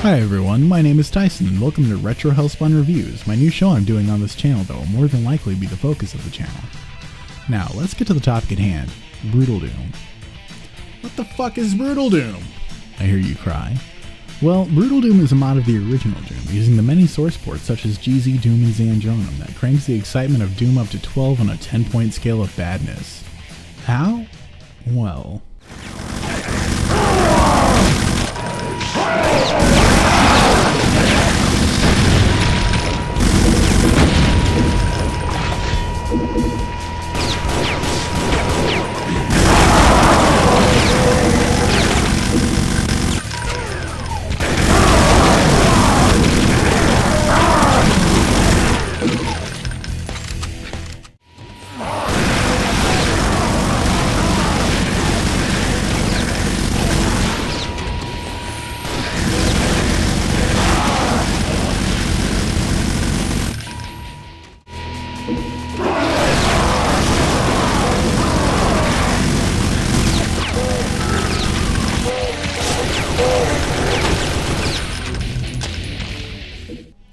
Hi everyone, my name is Tyson and welcome to RetroHellspawn Reviews, my new show I'm doing on this channel that will more than likely be the focus of the channel. Now, let's get to the topic at hand, Brutal Doom. What the fuck is Brutal Doom? I hear you cry. Well, Brutal Doom is a mod of the original Doom, using the many source ports such as GZ, Doom, and Zandronum that cranks the excitement of Doom up to 12 on a 10-point scale of badness. How? Well...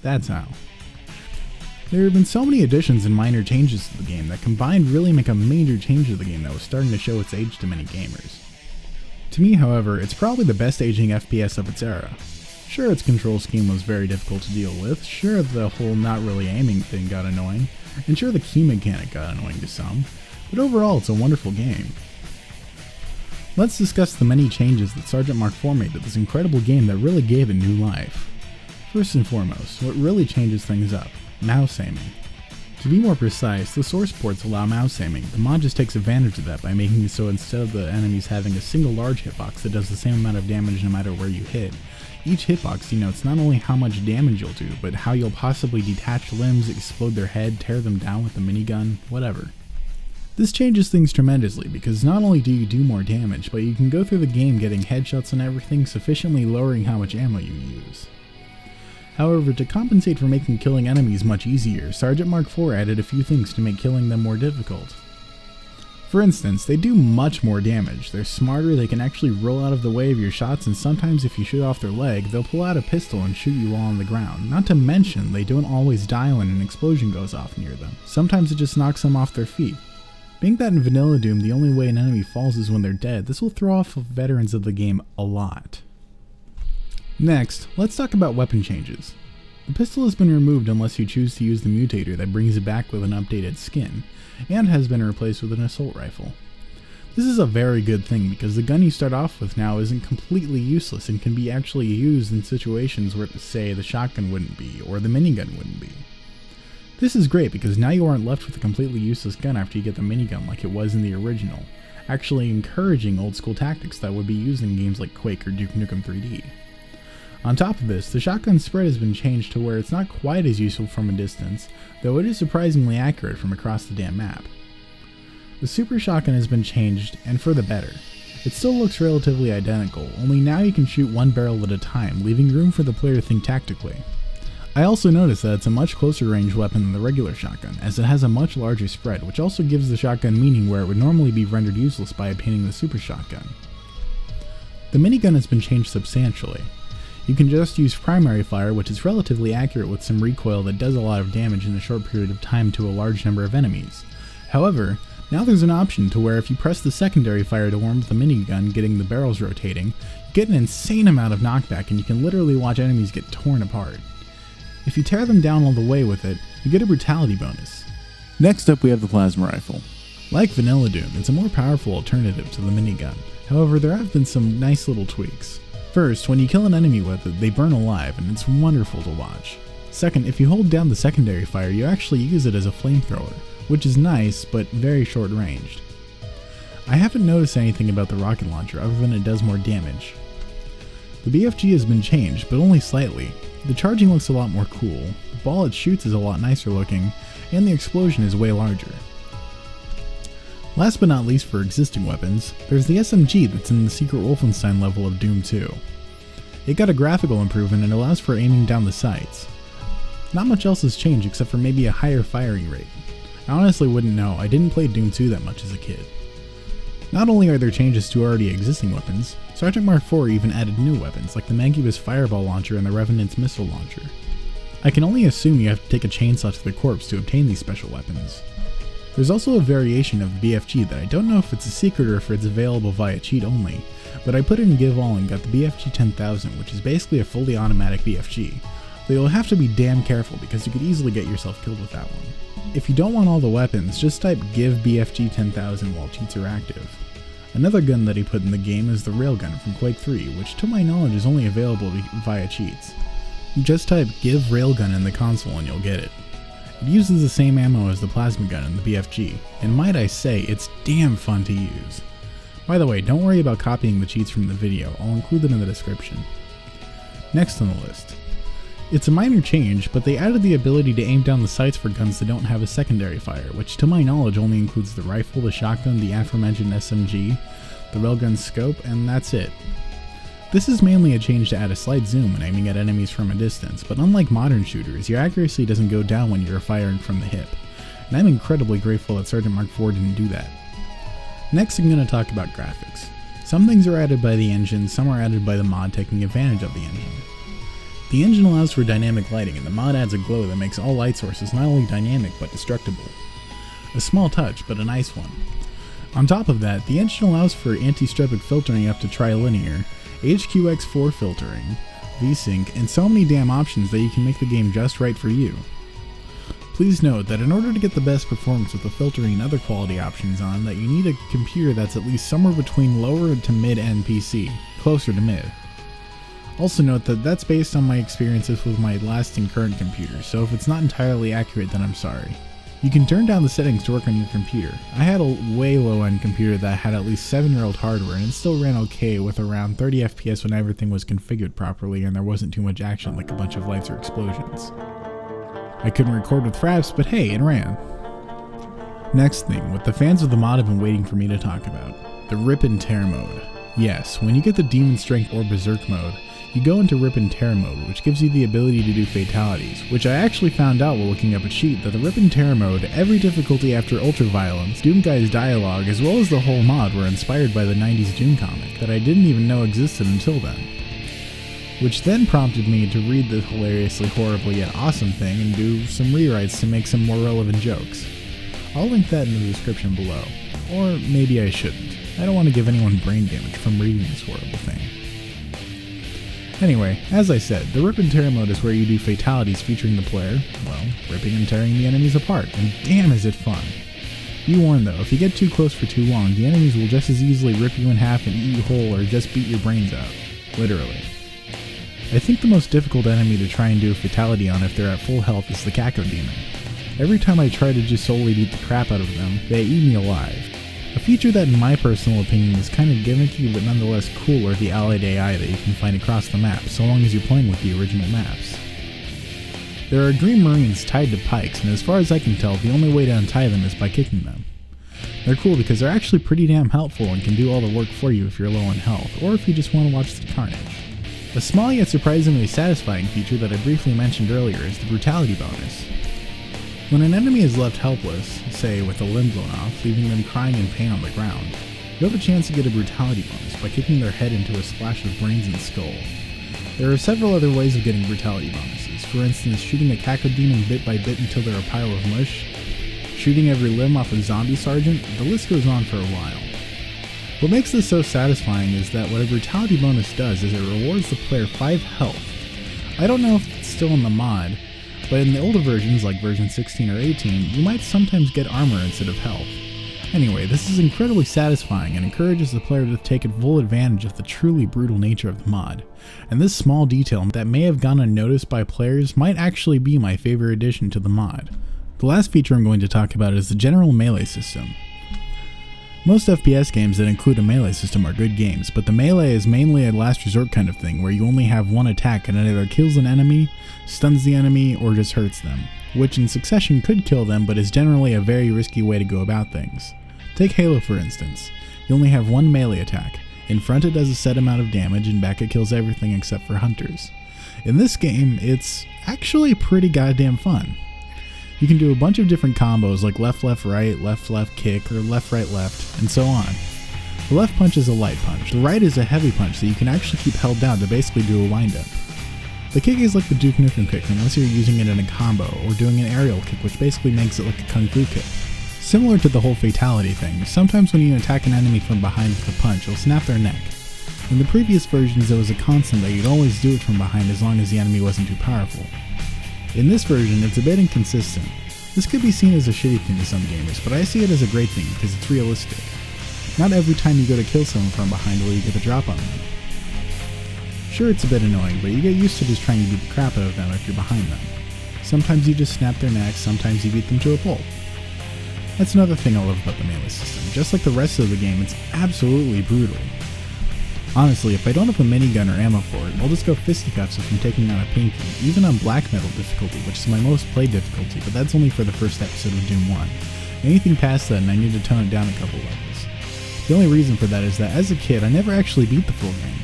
That's how. There have been so many additions and minor changes to the game that combined really make a major change to the game that was starting to show its age to many gamers. To me, however, it's probably the best aging FPS of its era. Sure, its control scheme was very difficult to deal with, sure the whole not really aiming thing got annoying, and sure the key mechanic got annoying to some, but overall it's a wonderful game. Let's discuss the many changes that Sergeant Mark IV made to this incredible game that really gave it new life. First and foremost, what really changes things up, mouse aiming. To be more precise, the source ports allow mouse aiming. The mod just takes advantage of that by making it so instead of the enemies having a single large hitbox that does the same amount of damage no matter where you hit, each hitbox denotes not only how much damage you'll do, but how you'll possibly detach limbs, explode their head, tear them down with a minigun, whatever. This changes things tremendously because not only do you do more damage, but you can go through the game getting headshots and everything, sufficiently lowering how much ammo you use. However, to compensate for making killing enemies much easier, Sergeant Mark IV added a few things to make killing them more difficult. For instance, they do much more damage, they're smarter, they can actually roll out of the way of your shots, and sometimes if you shoot off their leg, they'll pull out a pistol and shoot you while on the ground. Not to mention, they don't always die when an explosion goes off near them. Sometimes it just knocks them off their feet. Being that in Vanilla Doom the only way an enemy falls is when they're dead, this will throw off veterans of the game a lot. Next, let's talk about weapon changes. The pistol has been removed unless you choose to use the mutator that brings it back with an updated skin, and has been replaced with an assault rifle. This is a very good thing because the gun you start off with now isn't completely useless and can be actually used in situations where, say, the shotgun wouldn't be, or the minigun wouldn't be. This is great because now you aren't left with a completely useless gun after you get the minigun like it was in the original, actually encouraging old school tactics that would be used in games like Quake or Duke Nukem 3D. On top of this, the shotgun spread has been changed to where it's not quite as useful from a distance, though it is surprisingly accurate from across the damn map. The super shotgun has been changed, and for the better. It still looks relatively identical, only now you can shoot one barrel at a time, leaving room for the player to think tactically. I also noticed that it's a much closer range weapon than the regular shotgun, as it has a much larger spread, which also gives the shotgun meaning where it would normally be rendered useless by obtaining the super shotgun. The minigun has been changed substantially. You can just use primary fire, which is relatively accurate with some recoil that does a lot of damage in a short period of time to a large number of enemies. However, now there's an option to where if you press the secondary fire to warm up the minigun, getting the barrels rotating, you get an insane amount of knockback and you can literally watch enemies get torn apart. If you tear them down all the way with it, you get a brutality bonus. Next up we have the plasma rifle. Like Vanilla Doom, it's a more powerful alternative to the minigun. However, there have been some nice little tweaks. First, when you kill an enemy with it, they burn alive, and it's wonderful to watch. Second, if you hold down the secondary fire, you actually use it as a flamethrower, which is nice, but very short-ranged. I haven't noticed anything about the rocket launcher other than it does more damage. The BFG has been changed, but only slightly. The charging looks a lot more cool, the ball it shoots is a lot nicer looking, and the explosion is way larger. Last but not least for existing weapons, there's the SMG that's in the Secret Wolfenstein level of Doom 2. It got a graphical improvement and allows for aiming down the sights. Not much else has changed except for maybe a higher firing rate. I honestly wouldn't know, I didn't play Doom 2 that much as a kid. Not only are there changes to already existing weapons, Sergeant Mark IV even added new weapons like the Mancubus Fireball Launcher and the Revenant's Missile Launcher. I can only assume you have to take a chainsaw to the corpse to obtain these special weapons. There's also a variation of the BFG that I don't know if it's a secret or if it's available via cheat only, but I put it in Give All and got the BFG 10,000, which is basically a fully automatic BFG, though you'll have to be damn careful because you could easily get yourself killed with that one. If you don't want all the weapons, just type Give BFG 10,000 while cheats are active. Another gun that he put in the game is the Railgun from Quake 3, which to my knowledge is only available via cheats. Just type Give Railgun in the console and you'll get it. It uses the same ammo as the plasma gun in the BFG, and might I say, it's damn fun to use. By the way, don't worry about copying the cheats from the video, I'll include them in the description. Next on the list. It's a minor change, but they added the ability to aim down the sights for guns that don't have a secondary fire, which to my knowledge only includes the rifle, the shotgun, the aforementioned SMG, the railgun scope, and that's it. This is mainly a change to add a slight zoom when aiming at enemies from a distance, but unlike modern shooters, your accuracy doesn't go down when you're firing from the hip, and I'm incredibly grateful that Sergeant Mark IV didn't do that. Next I'm going to talk about graphics. Some things are added by the engine, some are added by the mod taking advantage of the engine. The engine allows for dynamic lighting, and the mod adds a glow that makes all light sources not only dynamic but destructible. A small touch, but a nice one. On top of that, the engine allows for anti-strepic filtering up to trilinear, HQX4 filtering, VSync, and so many damn options that you can make the game just right for you. Please note that in order to get the best performance with the filtering and other quality options on, that you need a computer that's at least somewhere between lower to mid-end PC, closer to mid. Also note that that's based on my experiences with my last and current computer, so if it's not entirely accurate then I'm sorry. You can turn down the settings to work on your computer. I had a way low-end computer that had at least 7-year-old hardware and it still ran okay with around 30 FPS when everything was configured properly and there wasn't too much action like a bunch of lights or explosions. I couldn't record with fraps, but hey, it ran. Next thing, what the fans of the mod have been waiting for me to talk about. The Rip and Tear mode. Yes, when you get the Demon Strength or Berserk mode, you go into Rip and Tear mode, which gives you the ability to do fatalities, which I actually found out while looking up a cheat that the Rip and Tear mode, every difficulty after Ultraviolence, Doomguy's dialogue, as well as the whole mod were inspired by the 90s Doom comic that I didn't even know existed until then. Which then prompted me to read the hilariously horrible yet awesome thing and do some rewrites to make some more relevant jokes. I'll link that in the description below, or maybe I shouldn't. I don't want to give anyone brain damage from reading this horrible thing. Anyway, as I said, the Rip and Tear mode is where you do fatalities featuring the player, well, ripping and tearing the enemies apart, and damn is it fun. Be warned though, if you get too close for too long, the enemies will just as easily rip you in half and eat you whole or just beat your brains out. Literally. I think the most difficult enemy to try and do a fatality on if they're at full health is the Cacodemon. Every time I try to just solely beat the crap out of them, they eat me alive. A feature that in my personal opinion is kind of gimmicky but nonetheless cool are the allied AI that you can find across the map, so long as you're playing with the original maps. There are Green Marines tied to pikes, and as far as I can tell, the only way to untie them is by kicking them. They're cool because they're actually pretty damn helpful and can do all the work for you if you're low on health, or if you just want to watch the carnage. A small yet surprisingly satisfying feature that I briefly mentioned earlier is the brutality bonus. When an enemy is left helpless, say with a limb blown off, leaving them crying in pain on the ground, you have a chance to get a brutality bonus by kicking their head into a splash of brains and skull. There are several other ways of getting brutality bonuses, for instance shooting a Cacodemon bit by bit until they're a pile of mush, shooting every limb off a zombie sergeant, the list goes on for a while. What makes this so satisfying is that what a brutality bonus does is it rewards the player 5 health. I don't know if it's still in the mod, but in the older versions like version 16 or 18, you might sometimes get armor instead of health. Anyway, this is incredibly satisfying and encourages the player to take full advantage of the truly brutal nature of the mod, and this small detail that may have gone unnoticed by players might actually be my favorite addition to the mod. The last feature I'm going to talk about is the general melee system. Most FPS games that include a melee system are good games, but the melee is mainly a last resort kind of thing where you only have one attack and it either kills an enemy, stuns the enemy, or just hurts them, which in succession could kill them but is generally a very risky way to go about things. Take Halo for instance. You only have one melee attack. In front it does a set amount of damage and back it kills everything except for hunters. In this game, it's actually pretty goddamn fun. You can do a bunch of different combos like left left right, left left kick, or left right left, and so on. The left punch is a light punch, the right is a heavy punch that you can actually keep held down to basically do a wind-up. The kick is like the Duke Nukem kick unless you're using it in a combo, or doing an aerial kick which basically makes it like a kung fu kick. Similar to the whole fatality thing, sometimes when you attack an enemy from behind with a punch, you'll snap their neck. In the previous versions it was a constant that you'd always do it from behind as long as the enemy wasn't too powerful. In this version it's a bit inconsistent. This could be seen as a shitty thing to some gamers, but I see it as a great thing because it's realistic. Not every time you go to kill someone from behind will you get a drop on them. Sure, it's a bit annoying, but you get used to just trying to beat the crap out of them if you're behind them. Sometimes you just snap their necks, sometimes you beat them to a pulp. That's another thing I love about the melee system. Just like the rest of the game, it's absolutely brutal. Honestly, if I don't have a minigun or ammo for it, I'll just go fisticuffs if I'm taking on a pinky, even on black metal difficulty, which is my most played difficulty, but that's only for the first episode of Doom 1. Anything past that and I need to tone it down a couple levels. The only reason for that is that as a kid, I never actually beat the full game.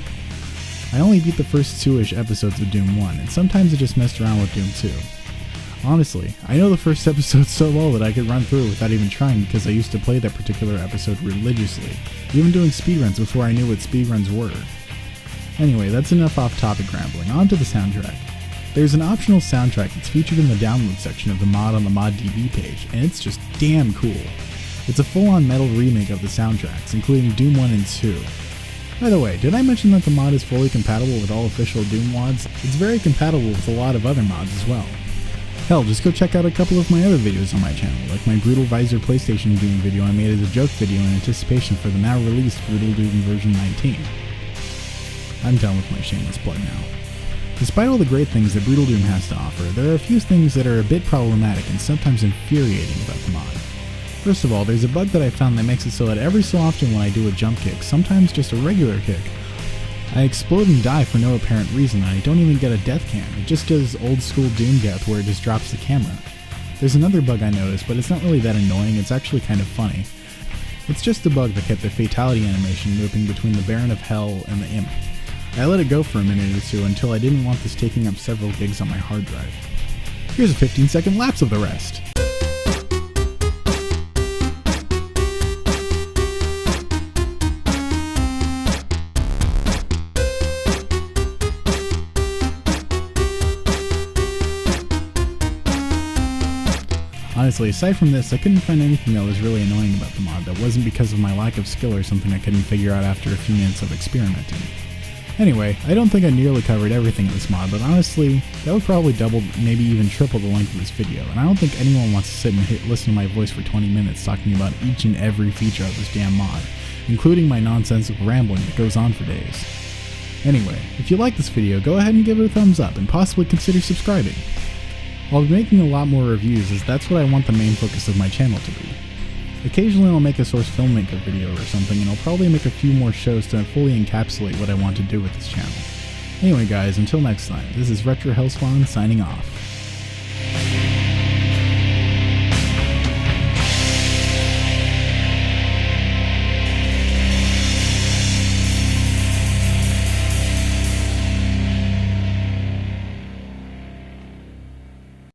I only beat the first 2-ish episodes of Doom 1, and sometimes I just messed around with Doom 2. Honestly, I know the first episode so well that I could run through it without even trying because I used to play that particular episode religiously, even doing speedruns before I knew what speedruns were. Anyway, that's enough off-topic rambling, on to the soundtrack. There's an optional soundtrack that's featured in the download section of the mod on the ModDB page, and it's just damn cool. It's a full-on metal remake of the soundtracks, including Doom 1 and 2. By the way, did I mention that the mod is fully compatible with all official Doom mods? It's very compatible with a lot of other mods as well. Hell, just go check out a couple of my other videos on my channel, like my Brutal Visor PlayStation Doom video I made as a joke video in anticipation for the now released Brutal Doom version 19. I'm done with my shameless plug now. Despite all the great things that Brutal Doom has to offer, there are a few things that are a bit problematic and sometimes infuriating about the mod. First of all, there's a bug that I found that makes it so that every so often when I do a jump kick, sometimes just a regular kick, I explode and die for no apparent reason and I don't even get a death cam. It just does old school Doom death where it just drops the camera. There's another bug I noticed, but it's not really that annoying, it's actually kind of funny. It's just a bug that kept the fatality animation looping between the Baron of Hell and the Imp. I let it go for a minute or two until I didn't want this taking up several gigs on my hard drive. Here's a 15-second lapse of the rest. Honestly, aside from this, I couldn't find anything that was really annoying about the mod that wasn't because of my lack of skill or something I couldn't figure out after a few minutes of experimenting. Anyway, I don't think I nearly covered everything in this mod, but honestly, that would probably double, maybe even triple the length of this video, and I don't think anyone wants to sit and listen to my voice for 20 minutes talking about each and every feature of this damn mod, including my nonsensical rambling that goes on for days. Anyway, if you like this video, go ahead and give it a thumbs up, and possibly consider subscribing. I'll be making a lot more reviews as that's what I want the main focus of my channel to be. Occasionally I'll make a Source Filmmaker video or something, and I'll probably make a few more shows to fully encapsulate what I want to do with this channel. Anyway guys, until next time, this is RetroHellspawn signing off.